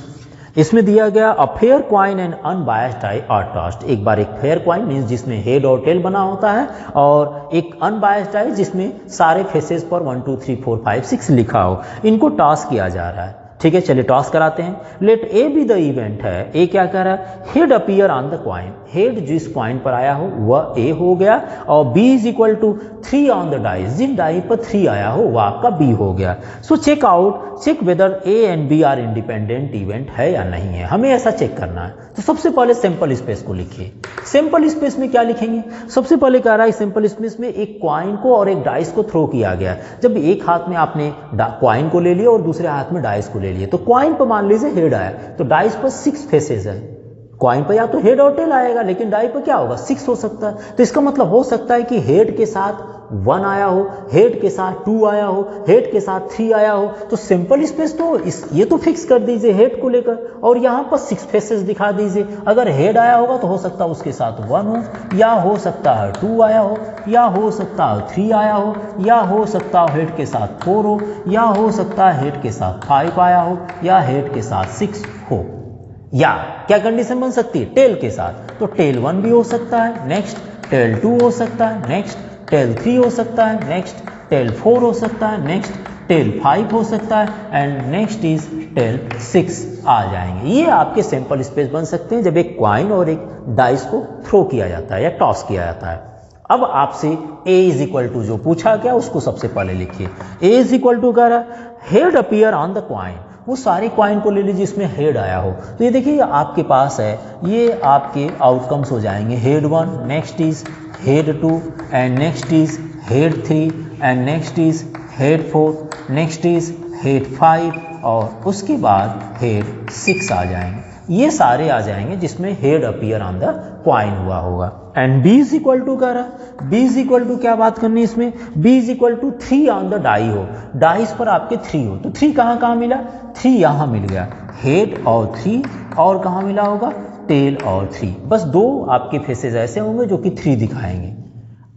इसमें दिया गया a fair coin and unbiased die are tossed. एक बार एक फेयर क्वाइन मीन्स जिसमें हेड और टेल बना होता है, और एक अनबायस्ड डाई जिसमें सारे फेसेस पर 1 2 3 4 5 6 लिखा हो, इनको टॉस किया जा रहा है। ठीक है, चलिए टॉस कराते हैं। Let A be the event है, ए क्या कर रहा है, head appear on the coin, head जिस क्वाइन पर आया हो वह ए हो गया, और B is equal to 3 on the dice, जिस डाई पर 3 आया हो वह आपका बी हो गया। So check whether A and B are independent event है या नहीं है, हमें ऐसा चेक करना है। तो सबसे पहले सिंपल स्पेस को लिखिए। सिंपल स्पेस में क्या लिखेंगे, सबसे पहले कह रहा है सिंपल स्पेस में एक क्वाइन को और एक डाइस को थ्रो किया गया। जब एक हाथ में आपने क्वाइन को ले लिया और दूसरे हाथ में डाइस को ले लिए, तो क्वाइन पर मान लीजिए हेड आया, तो डाइस पर 6 फेसेस है। क्वाइन पर या तो हेड और टेल आएगा, लेकिन डाई पर क्या होगा, 6 हो सकता है। तो इसका मतलब हो सकता है कि हेड के साथ 1 आया हो, हेड के साथ 2 आया हो, हेड के साथ 3 आया हो। तो सिंपल स्पेस तो ये तो फिक्स कर दीजिए हेड को लेकर, और यहाँ पर 6 फेसेस दिखा दीजिए। अगर हेड आया होगा तो हो सकता है उसके साथ 1 हो, या हो सकता है 2 आया हो, या हो सकता है 3 आया हो, या हो सकता है हेड के साथ 4 हो, या हो सकता है हेड के साथ 5 आया हो, या हेड के साथ 6 हो। या क्या कंडीशन बन सकती है, टेल के साथ, तो टेल 1 भी हो सकता है, नेक्स्ट टेल 2 हो सकता है, नेक्स्ट टेल 3 हो सकता है, नेक्स्ट टेल 4 हो सकता है, नेक्स्ट टेल 5 हो सकता है, एंड नेक्स्ट इज टेल 6 आ जाएंगे। ये आपके सिंपल स्पेस बन सकते हैं जब एक क्वाइन और एक डाइस को थ्रो किया जाता है या टॉस किया जाता है। अब आपसे a इज इक्वल टू जो पूछा गया उसको सबसे पहले लिखिए। a इज इक्वल टू कह रहा है head appear on the coin, वो सारे क्वाइन को ले लीजिए जिसमें हेड आया हो। तो ये देखिए आपके पास है, ये आपके आउटकम्स हो जाएंगे, head 1, next is head 2, and next is head 3, and next is head 4, next is head 5 और उसके बाद हेड 6 आ जाएंगे। ये सारे आ जाएंगे जिसमें head appear on the coin हुआ होगा। And b is equal to कह रहा है, b इज इक्वल टू क्या बात करनी है इसमें, b is equal to 3 on the die हो, डाइस पर आपके 3 हो, तो 3 कहाँ कहाँ मिला, 3 यहाँ मिल गया, हेड और 3, और कहाँ मिला होगा, टेल और 3। बस दो आपके फेसेस ऐसे होंगे जो कि 3 दिखाएंगे।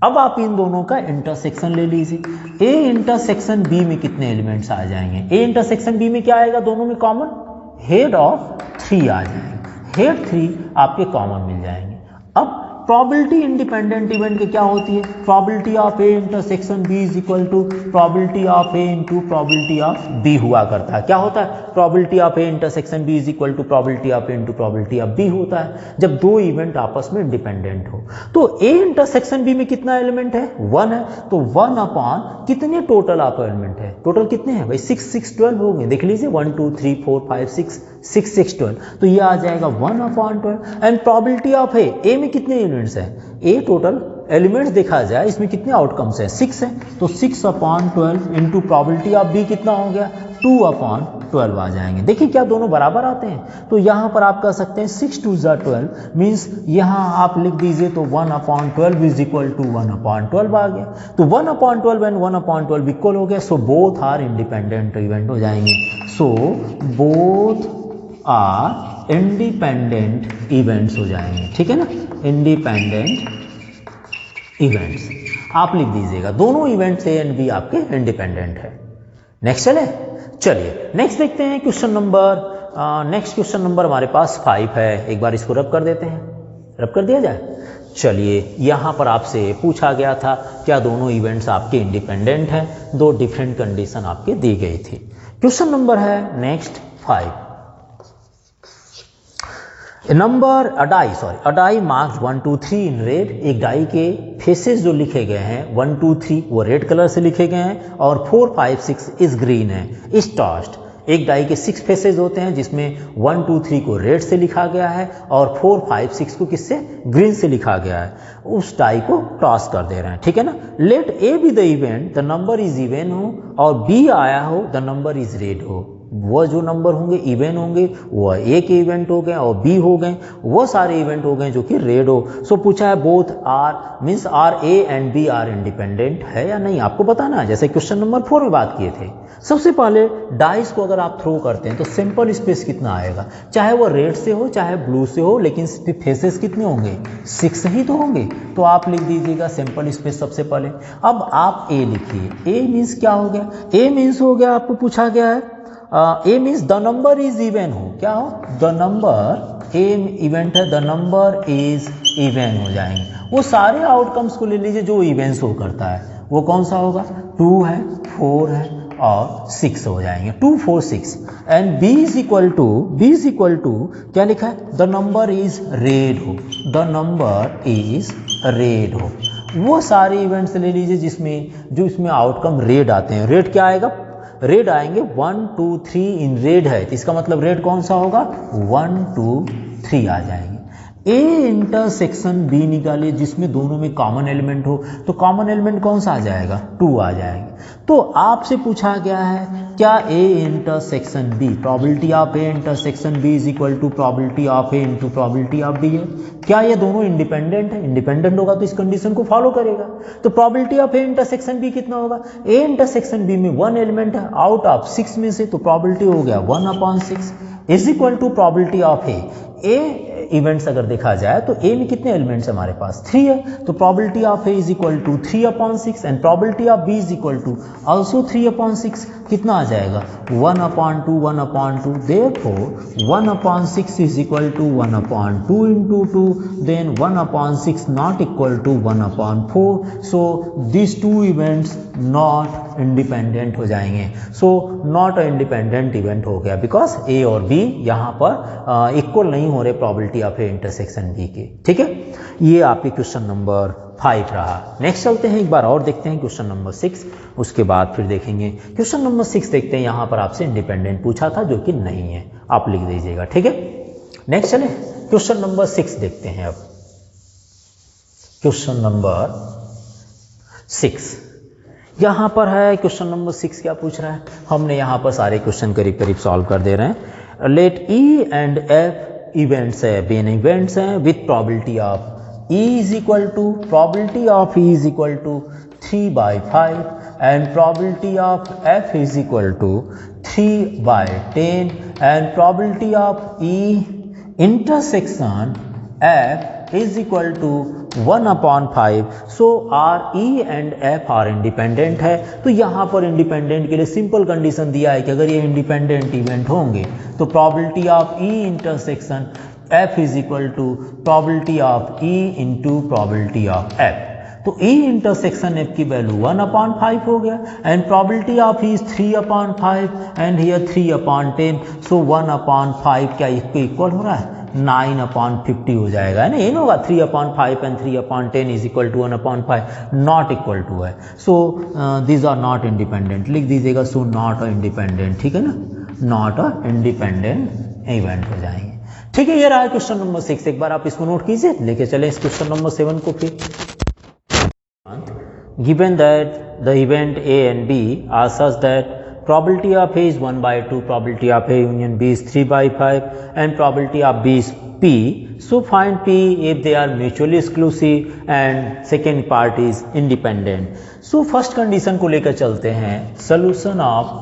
अब आप इन दोनों का इंटरसेक्शन ले लीजिए। ए इंटरसेक्शन बी में कितने एलिमेंट्स आ जाएंगे, ए इंटरसेक्शन बी में क्या आएगा, दोनों में कॉमन हेड ऑफ 3 आ जाएंगे, हेड 3 आपके कॉमन मिल जाएंगे। अब प्रोबेबिलिटी इंडिपेंडेंट इवेंट की क्या होती है, probability of A intersection B is equal to probability of A into probability of B हुआ करता है। क्या होता है, probability of A intersection B is equal to probability of A into probability of B होता है जब दो इवेंट आपस में इंडिपेंडेंट हो। तो ए इंटरसेक्शन बी में कितना एलिमेंट है, 1 है, तो 1 अपॉन कितने टोटल आपका एलिमेंट है, टोटल कितने हैं भाई, 6 6 12 हो गए, देख लीजिए 1 2 3 4 5 6 6 6 12, तो ये आ जाएगा 1 अपॉन 12। एंड प्रोबेबिलिटी ऑफ ए में कितने एलिमेंट्स हैं, ए टोटल एलिमेंट्स देखा जाए इसमें कितने आउटकम्स हैं, 6 है, तो 6 upon 12 into probability of B कितना हो गया, 2 अपॉन 12 आ जाएंगे। देखिए क्या दोनों बराबर आते हैं, तो यहाँ पर आप कह सकते हैं 6 2 12 मीन्स यहाँ आप लिख दीजिए तो 1 upon 12 is equal to 1 upon 12 आ गया, तो 1 अपॉन 12 एंड 1 अपॉन 12 इक्वल हो गया, so both are independent event हो जाएंगे। So both are independent events हो जाएंगे, ठीक है ना, इंडिपेंडेंट इवेंट्स आप लिख दीजिएगा, दोनों इवेंट्स ए एंड बी आपके इंडिपेंडेंट है। नेक्स्ट चलिए नेक्स्ट देखते हैं question number, next question number हमारे पास 5 है, एक बार इसको रब कर देते हैं, रब कर दिया जाए। चलिए यहाँ पर आपसे पूछा गया था क्या दोनों इवेंट्स आपके इंडिपेंडेंट हैं, दो डिफरेंट कंडीशन आपके दी गई थी। क्वेश्चन नंबर है नेक्स्ट 5, नंबर a die marks 1 2 3 in red, एक डाई के फेसेस जो लिखे गए हैं 1 2 3 वो रेड कलर से लिखे गए हैं और 4 5 6 इस ग्रीन है। इस टॉस्ट एक डाई के 6 फेसेस होते हैं जिसमें 1 2 3 को रेड से लिखा गया है और 4 5 6 को किससे, ग्रीन से लिखा गया है, उस डाई को टॉस कर दे रहे हैं, ठीक है ना। Let A be the event the number is even हो और बी आया हो द नंबर इज रेड हो, वो जो नंबर होंगे इवन होंगे वो ए के इवेंट हो गए और बी हो गए वो सारे इवेंट हो गए जो कि रेड हो। सो पूछा है both are means are A and B are independent है या नहीं, आपको बताना है, जैसे क्वेश्चन नंबर 4 में बात किए थे। सबसे पहले डाइस को अगर आप थ्रो करते हैं तो सिंपल स्पेस कितना आएगा, चाहे वो रेड से हो चाहे ब्लू से हो, लेकिन फेसेस कितने होंगे, 6 ही तो होंगे, तो आप लिख दीजिएगा सिंपल स्पेस सबसे पहले। अब आप ए लिखिए, ए मीन्स क्या हो गया, ए मीन्स हो गया आपको पूछा गया है A means the number is even हो, क्या हो, द नंबर, ए इवेंट है द नंबर इज इवन हो जाएंगे। वो सारे आउटकम्स को ले लीजिए जो इवेंट शो करता है, वो कौन सा होगा, 2 है 4 है और 6 हो जाएंगे, 2 4 6। And b is equal to क्या लिखा है, द नंबर इज रेड हो, द नंबर इज रेड हो। वो सारे इवेंट्स ले लीजिए जिसमें जो इसमें आउटकम रेड आते हैं, रेड क्या आएगा, रेड आएंगे 1 2 3 इन रेड है, तो इसका मतलब रेड कौन सा होगा, 1 2 3 आ जाएंगे। ए इंटरसेक्शन बी निकालिए जिसमें दोनों में कॉमन एलिमेंट हो, तो कॉमन एलिमेंट कौन सा आ जाएगा, 2 आ जाएंगे। तो आपसे पूछा गया है क्या A intersection B, probability of A intersection B is equal to probability of A into probability of B है, क्या ये दोनों इंडिपेंडेंट है, इंडिपेंडेंट होगा तो इस कंडीशन को फॉलो करेगा। तो probability of A intersection B कितना होगा, ए इंटरसेक्शन बी में 1 एलिमेंट है आउट ऑफ 6 में से, तो प्रोबेबिलिटी हो गया 1/6 is equal to probability of A events अगर देखा जाए तो ए में कितने एलिमेंट्स हमारे पास, 3 है, तो probability of A is equal to 3/6 and probability of B is equal to also 3/6, कितना आ जाएगा 1/2 1/2, therefore 1/6 is equal to 1/2 into 2, then 1/6 not equal to 1/4, so this 2 events not independent हो जाएंगे। So not a independent event हो गया बिकॉज ए और बी यहाँ पर इक्वल नहीं हो रहे probability of A intersection B के, ठीक है। ये आपके क्वेश्चन नंबर 5 रहा। नेक्स्ट चलते हैं, एक बार और देखते हैं क्वेश्चन नंबर 6, उसके बाद फिर देखेंगे क्वेश्चन नंबर 6 देखते हैं। यहाँ पर आपसे इंडिपेंडेंट पूछा था जो कि नहीं है, आप लिख दीजिएगा, ठीक है। नेक्स्ट चले क्वेश्चन नंबर 6 देखते हैं। अब क्वेश्चन नंबर 6 यहाँ पर है क्वेश्चन नंबर 6 क्या पूछ रहा है, हमने यहाँ पर सारे क्वेश्चन करीब करीब सॉल्व कर दे रहे हैं। Let E and F events है, बेन इवेंट्स हैं with probability of E is equal to, probability of E is equal to 3/5 and probability of F is equal to 3/10 and probability of E intersection F is equal to 1/5. So R, E and F are independent है। तो यहाँ पर इंडिपेंडेंट के लिए सिंपल कंडीशन दिया है कि अगर ये इंडिपेंडेंट इवेंट होंगे तो probability of E intersection F is equal to probability of E into probability of F। तो E intersection F की वैल्यू 1/5 हो गया and probability of E is 3/5 and here 3/10। so 1/5 क्या इसको इक्वल हो रहा है 9/50 हो जाएगा, है ना, ये ना होगा 3/5 and 3/10 is equal to 1/5, not equal to है। So these are not independent, लिख दीजिएगा so not independent, ठीक है ना, नॉट अ इंडिपेंडेंट इवेंट हो जाएंगे। ठीक है, ये रहा क्वेश्चन नंबर 6, एक बार आप इसको नोट कीजिए, लेके चले इस क्वेश्चन नंबर 7 को। फिर given that the event A and B are such that probability of A is 1/2, probability of A union B is 3/5 and probability of B is P. So find P if they are mutually exclusive and second part is independent. So first condition को लेकर चलते हैं, solution of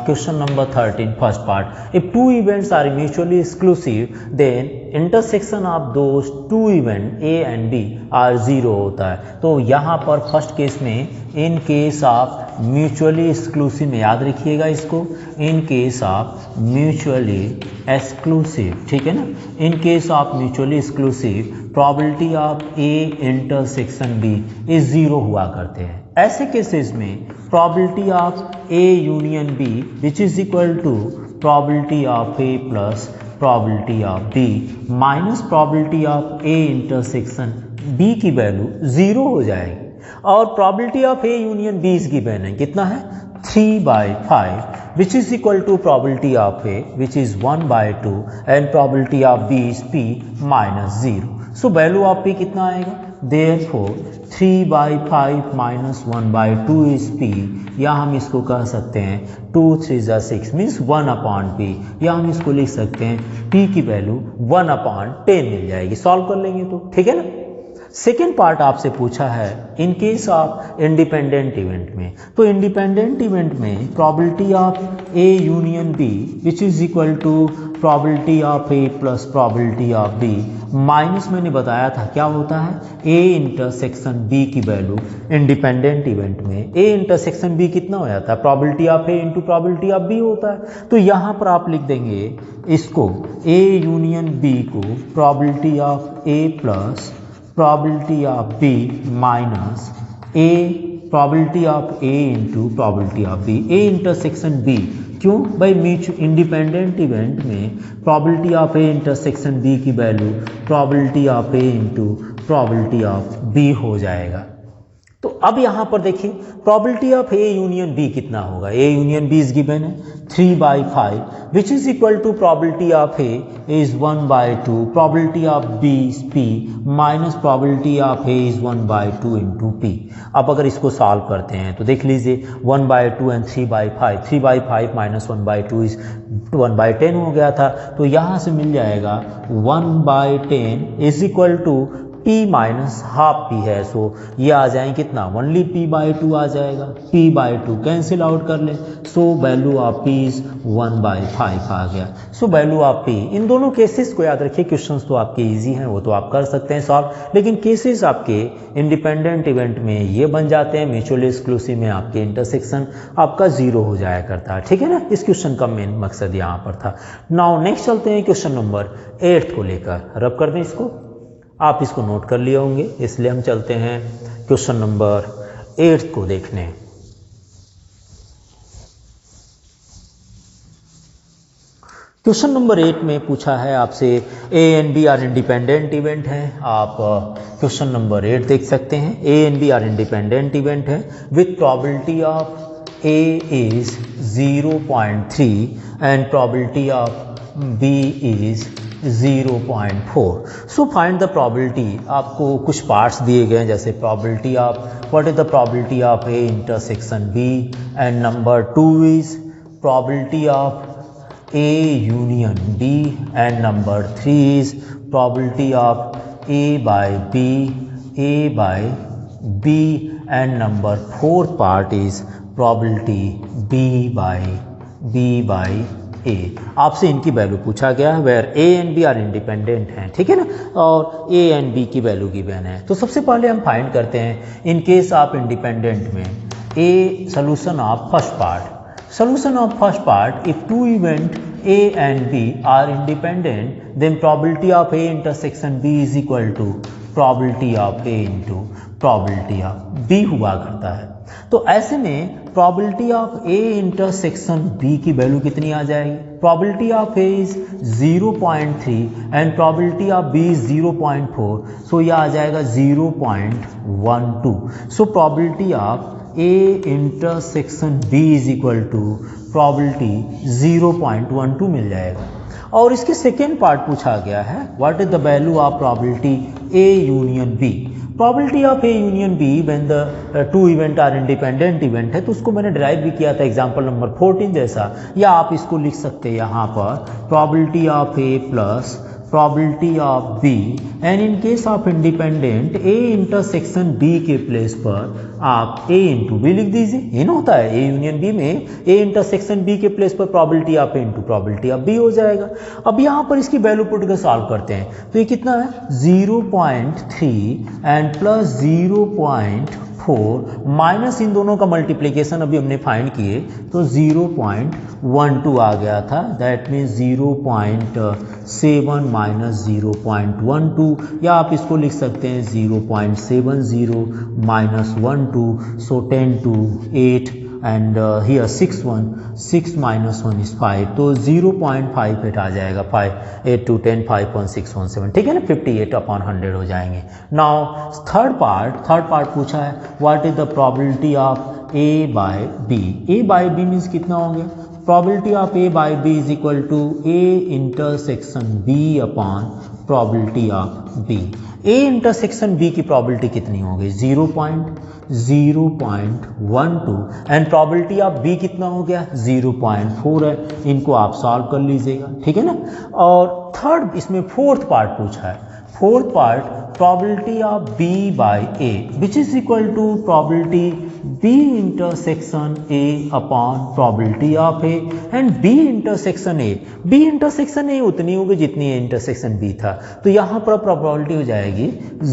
question number 13 first part. If two events are mutually exclusive then intersection of those two event A and B are 0 होता है। तो यहाँ पर फर्स्ट केस में in case of mutually exclusive में याद रखिएगा इसको, in case of mutually exclusive, ठीक है ना, in case of mutually exclusive probability of A intersection B is 0 हुआ करते हैं। ऐसे केसेस में probability of A union B which is equal to probability of A plus probability of B minus probability of A intersection B की वैल्यू 0 हो जाएगी। और probability of A union B is given है, कितना है 3/5 which is equal to probability of A which is 1/2 and probability of B is p -0। So value of p कितना आएगा, देयरफॉर 3/5 माइनस 1/2 इज p, या हम इसको कह सकते हैं 2 3 6 मीन्स 1/p, या हम इसको लिख सकते हैं p की वैल्यू 1/10 मिल जाएगी। सॉल्व कर लेंगे तो, ठीक है ना। सेकेंड पार्ट आपसे पूछा है in case of independent event में, तो इंडिपेंडेंट इवेंट में probability of A union B which is equal to probability of A plus probability of B minus, मैंने बताया था क्या होता है ए इंटरसेक्शन बी की वैल्यू। इंडिपेंडेंट इवेंट में ए इंटरसेक्शन बी कितना हो जाता है, probability of A into probability of B होता है। तो यहाँ पर आप लिख देंगे इसको ए यूनियन बी को probability of A plus probability of B minus A probability of A into probability of B, A intersection B। क्यों भाई, म्यूचुअल इंडिपेंडेंट इवेंट में probability of A intersection B की value probability of A into probability of B हो जाएगा। तो अब यहाँ पर देखिए probability of A union B कितना होगा, A union B is given है 3/5 which is equal to probability of A is 1/2, probability of B is P minus probability of A is 1/2 into P. अब अगर इसको सॉल्व करते हैं तो देख लीजिए 1/2 एंड 3/5, 3/5 माइनस 1/2 इज 1/10 हो गया था। तो यहाँ से मिल जाएगा 1/10 is equal to p minus half p है। सो ये आ जाए कितना, ओनली p/2 आ जाएगा, p/2 कैंसिल आउट कर ले। सो वैल्यू ऑफ p इज 1/5 आ गया। सो वैल्यू ऑफ p, इन दोनों केसेस को याद रखिए, क्वेश्चंस तो आपके इजी हैं, वो तो आप कर सकते हैं सॉल्व, लेकिन केसेस आपके इंडिपेंडेंट इवेंट में ये बन जाते हैं, म्यूचुअली एक्सक्लूसिव में आपके इंटरसेक्शन आपका 0 हो जाया करता है, ठीक है ना। इस क्वेश्चन का मेन मकसद यहाँ पर था। नाउ नेक्स्ट चलते हैं क्वेश्चन नंबर 8 को लेकर, रब कर दें इसको, आप इसको नोट कर लिए होंगे, इसलिए हम चलते हैं क्वेश्चन नंबर 8 को देखने। क्वेश्चन नंबर 8 में पूछा है आपसे A and B are independent event है। आप क्वेश्चन नंबर 8 देख सकते हैं, A and B are independent event है with probability of A is 0.3 and probability of B is 0.4. So find the probability. आपको कुछ पार्ट्स दिए गए हैं जैसे probability of what is the probability of A intersection B, and number 2 is probability of A union B, and number 3 is probability of A by B, and number 4 part is probability B by A. आपसे इनकी वैल्यू पूछा गया है where A and B are independent हैं, ठीक है ना, और ए एंड बी की वैल्यू गिवन है. तो सबसे पहले हम फाइंड करते हैं इन केस ऑफ इंडिपेंडेंट में a solution of first part. Solution of first part, if two event A and B are independent, then probability of A intersection B is equal to probability of A into probability of B हुआ करता है. तो ऐसे में probability of A intersection B की वैल्यू कितनी आ जाएगी? Probability of A is 0.3 and probability of B is 0.4, so यह आ जाएगा 0.12. So probability of A intersection B is equal to probability 0.12 मिल जाएगा. और इसके सेकेंड पार्ट पूछा गया है what is the value of probability A union B. Probability of A union B when the two event are independent event है, तो उसको मैंने ड्राइव भी किया था एग्जांपल नंबर 14 जैसा, या आप इसको लिख सकते हैं यहाँ पर probability of A plus probability of B, and in case of independent A intersection B के प्लेस पर आप A into B लिख दीजिए. ये ना होता है A यूनियन B में A intersection B के प्लेस पर probability of A into probability of B हो जाएगा. अब यहाँ पर इसकी वैल्यू पुट कर सॉल्व करते हैं तो ये कितना है 0.3 एंड प्लस 0.4 माइनस इन दोनों का मल्टीप्लिकेशन अभी हमने फाइंड किए तो 0.12 आ गया था. दैट मीन्स 0.7 माइनस 0.12, या आप इसको लिख सकते हैं 0.70 minus 12, so 10 to 8 and here 6 minus 1 is 5, तो 0.58 आ जाएगा. 8 to 10 5.617, ठीक है ना, 58/100 हो जाएंगे. नाउ थर्ड पार्ट पूछा है what is the probability of A by B. A by B means कितना हो गया? Probability of A by B is equal to A intersection B upon probability of B. A intersection B की प्रोबेबिलिटी कितनी हो गई? 0.12 एंड प्रोबेबिलिटी ऑफ B कितना हो गया? 0.4 है. इनको आप सॉल्व कर लीजिएगा, ठीक है ना. और थर्ड इसमें फोर्थ पार्ट पूछा है. Fourth part probability of B by A which is equal to probability B intersection A upon probability of A, and B intersection A उतनी होगी जितनी A इंटरसेक्शन B था, तो यहाँ पर प्रोबेबिलिटी हो जाएगी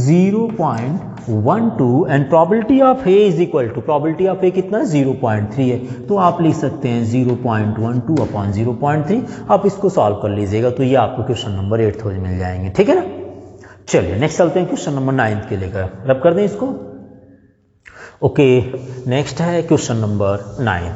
0.12 and probability of A is equal to probability of A कितना 0.3 है, तो आप लिख सकते हैं 0.12 अपॉन 0.3. आप इसको सॉल्व कर लीजिएगा तो ये आपको क्वेश्चन नंबर 8 मिल जाएंगे, ठीक है ना. चलिए नेक्स्ट चलते हैं क्वेश्चन नंबर 9 के लेकर. रब कर दें इसको. ओके, नेक्स्ट है क्वेश्चन नंबर 9.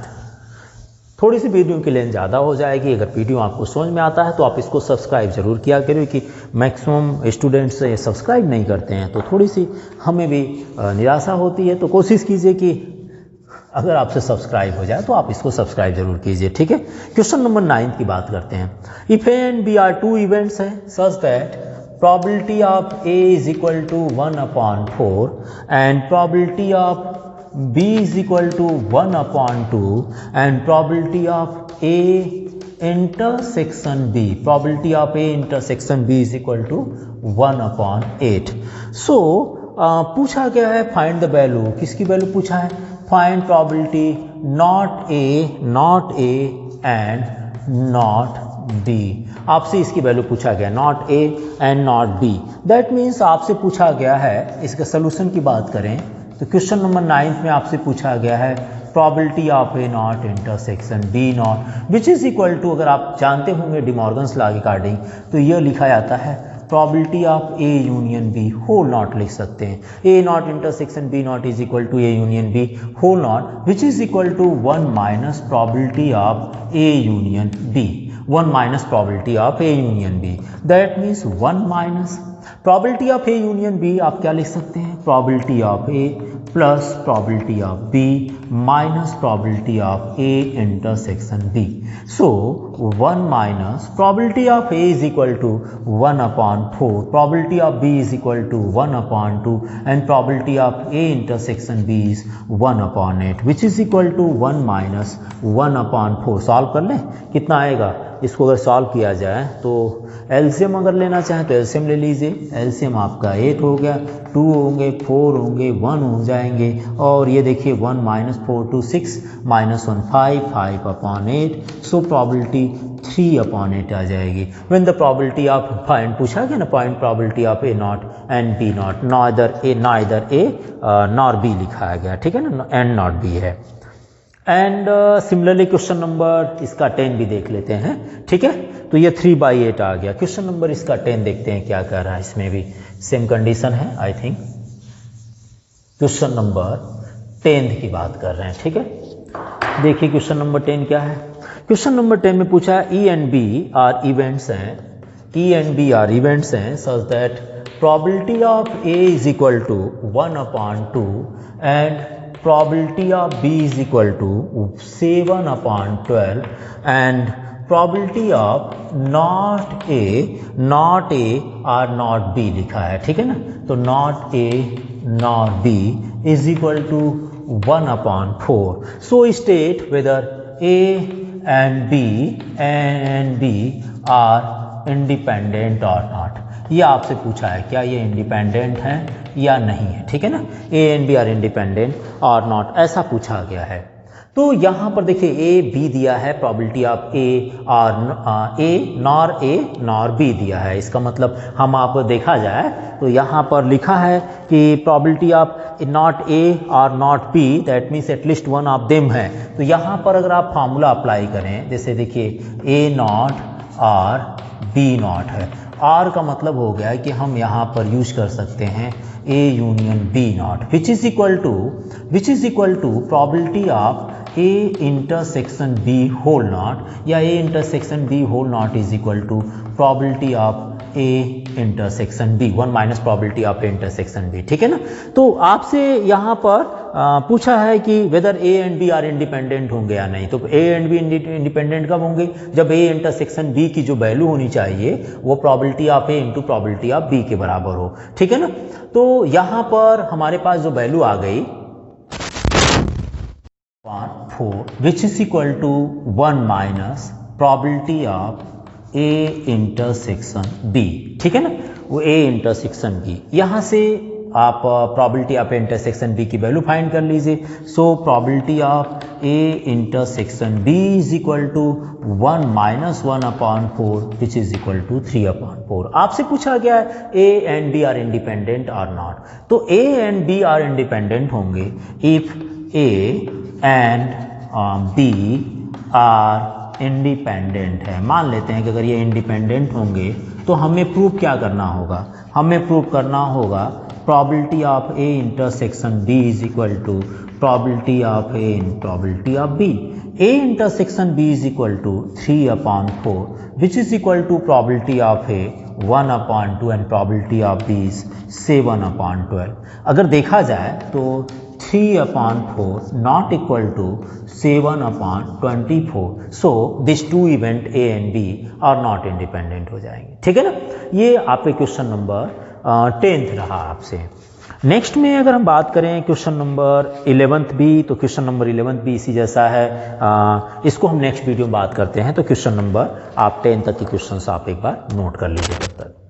थोड़ी सी वीडियो की लेंथ ज़्यादा हो जाएगी. अगर वीडियो आपको समझ में आता है तो आप इसको सब्सक्राइब जरूर किया करें कि मैक्सिमम स्टूडेंट्स सब्सक्राइब नहीं करते हैं, तो थोड़ी सी हमें भी निराशा होती है. तो कोशिश कीजिए कि अगर आपसे सब्सक्राइब हो जाए तो आप इसको सब्सक्राइब जरूर कीजिए, ठीक है. क्वेश्चन नंबर 9 की बात करते हैं. If A and B are two events है such that probability of A is equal to 1/4 and probability of B is equal to 1/2 and probability of A intersection B is equal to 1/8. So पूछा गया है फाइंड द वैल्यू. किसकी वैल्यू पूछा है? Find probability not A and not B. आपसे इसकी वैल्यू पूछा गया not A and not B. That means आपसे पूछा गया है, इसका सोल्यूशन की बात करें तो क्वेश्चन नंबर 9 में आपसे पूछा गया है probability of A not intersection B not which is equal to, अगर आप जानते होंगे डिमॉर्गन्स लॉ के अकॉर्डिंग, तो यह लिखा जाता है probability of A union B whole not लिख सकते हैं. A not intersection B not is equal to A union B whole not which is equal to 1 minus probability of A union B. 1 minus probability of A union B. That means 1 minus probability of A union B आप क्या लिख सकते हैं? Probability of A plus probability of B minus probability of A intersection B. So 1 minus probability of A is equal to 1 upon 4, probability of B is equal to 1 upon 2 and probability of A intersection B is 1 upon 8 which is equal to 1 minus 1 upon 4. Solve कर लें, कितना आएगा? इसको अगर सॉल्व किया जाए तो एलसीएम अगर लेना चाहें तो एलसीएम ले लीजिए. एलसीएम आपका 8 हो गया, 2 होंगे, 4 होंगे, 1 हो जाएंगे और ये देखिए 1 minus 4 2 6 minus 1 5 5 upon 8. So probability 3 upon 8 आ जाएगी. When the probability of find पूछा गया ना, find probability of A not and B not, neither A nor B लिखा गया, ठीक है ना, एंड नॉट बी है. एंड सिमिलरली क्वेश्चन नंबर इसका 10 भी देख लेते हैं, ठीक है. तो ये 3/8 आ गया. क्वेश्चन नंबर इसका 10 देखते हैं क्या कर रहा है. इसमें भी सेम कंडीशन है आई थिंक. क्वेश्चन नंबर 10 की बात कर रहे हैं, ठीक है. देखिए क्वेश्चन नंबर 10 क्या है. क्वेश्चन नंबर 10 में पूछा है E and B are events हैं, E and B are events हैं such that probability of A is equal to 1 upon 2 and probability of B is equal to 7 upon 12 and probability of not A or not B लिखा है, ठीक है ना. तो not A not B is equal to 1 upon 4. So state whether A and B are independent or not. ये आपसे पूछा है क्या ये इंडिपेंडेंट हैं या नहीं है, ठीक है ना. A and B are independent और नॉट ऐसा पूछा गया है. तो यहाँ पर देखिए ए बी दिया है, probability of A nor B दिया है. इसका मतलब हम आप देखा जाए तो यहाँ पर लिखा है कि प्रॉबिलिटी ऑफ नॉट ए और not be that means at least one of them है. तो यहाँ पर अगर आप फार्मूला अप्लाई करें, जैसे देखिए ए नॉट और बी नॉट है, आर का मतलब हो गया है कि हम यहाँ पर यूज कर सकते हैं A union B not which is equal to probability of A intersection B whole not या A intersection B whole not is equal to probability of A intersection B 1 minus probability of A intersection B, ठीक है ना. तो आपसे यहाँ पर पूछा है कि whether A and B are independent होंगे या नहीं. तो ए एंड बी इंडिपेंडेंट कब होंगे? जब ए इंटरसेक्शन बी की जो वैल्यू होनी चाहिए वो probability of A into probability of B के बराबर हो, ठीक है ना. तो यहाँ पर हमारे पास जो वैल्यू आ गई 4 which is equal to 1 minus probability of A intersection B, ठीक है ना. वो ए इंटरसेक्शन बी, यहाँ से आप प्रॉबिलिटी ऑफ इंटरसेक्शन बी की वैल्यू फाइंड कर लीजिए. So probability of A intersection B is equal to 1 minus 1 upon 4 which is equal to 3 upon 4. आपसे पूछा गया है A and B are independent और नॉट. तो A and B are independent होंगे if A and B are independent है. मान लेते हैं कि अगर ये इंडिपेंडेंट होंगे तो हमें प्रूव क्या करना होगा? हमें प्रूव करना होगा probability of A intersection B is equal to probability of A in probability of B. A intersection B is equal to 3 upon 4 which is equal to probability of A 1 upon 2 and probability of B is 7 upon 12. अगर देखा जाए तो 3 upon 4 not equal to 7 upon 24. So these two event A and B are not independent हो जाएंगे, ठीक है ना. ये आपके क्वेश्चन नंबर 10th रहा आपसे. नेक्स्ट में अगर हम बात करें क्वेश्चन नंबर 11th भी, तो क्वेश्चन नंबर 11th भी इसी जैसा है. इसको हम नेक्स्ट वीडियो में बात करते हैं. तो क्वेश्चन नंबर आप 10 तक के क्वेश्चन आप एक बार नोट कर लीजिए तब तक.